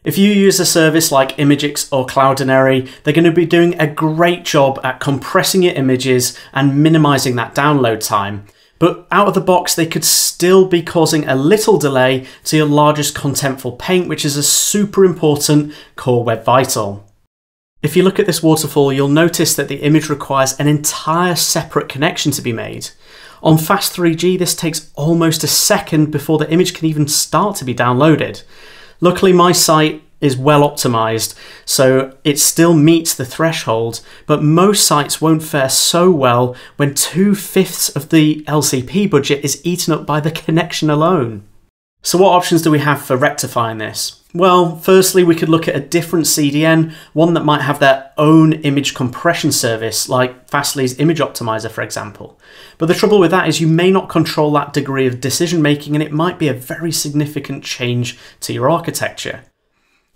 If you use a service like Imagix or Cloudinary, they're going to be doing a great job at compressing your images and minimizing that download time. But out of the box, they could still be causing a little delay to your largest Contentful paint, which is a super important core web vital. If you look at this waterfall, you'll notice that the image requires an entire separate connection to be made. On Fast 3G, this takes almost a second before the image can even start to be downloaded. Luckily, my site is well optimized, so it still meets the threshold, but most sites won't fare so well when 2/5 of the LCP budget is eaten up by the connection alone. So what options do we have for rectifying this? Well, firstly, we could look at a different CDN, one that might have their own image compression service, like Fastly's Image Optimizer, for example. But the trouble with that is you may not control that degree of decision making, and it might be a very significant change to your architecture.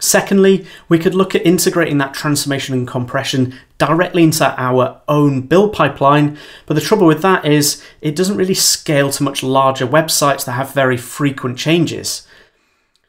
Secondly, we could look at integrating that transformation and compression directly into our own build pipeline, but the trouble with that is it doesn't really scale to much larger websites that have very frequent changes.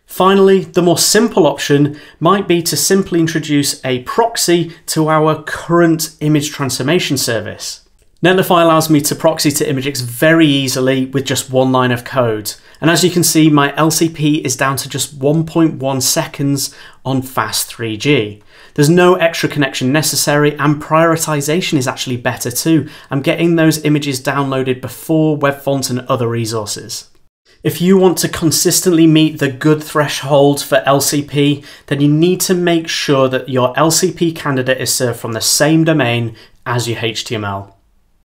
Finally, the more simple option might be to simply introduce a proxy to our current image transformation service. Netlify allows me to proxy to Imagix very easily with just one line of code. And as you can see, my LCP is down to just 1.1 seconds on Fast 3G. There's no extra connection necessary, and prioritization is actually better too. I'm getting those images downloaded before web fonts and other resources. If you want to consistently meet the good threshold for LCP, then you need to make sure that your LCP candidate is served from the same domain as your HTML.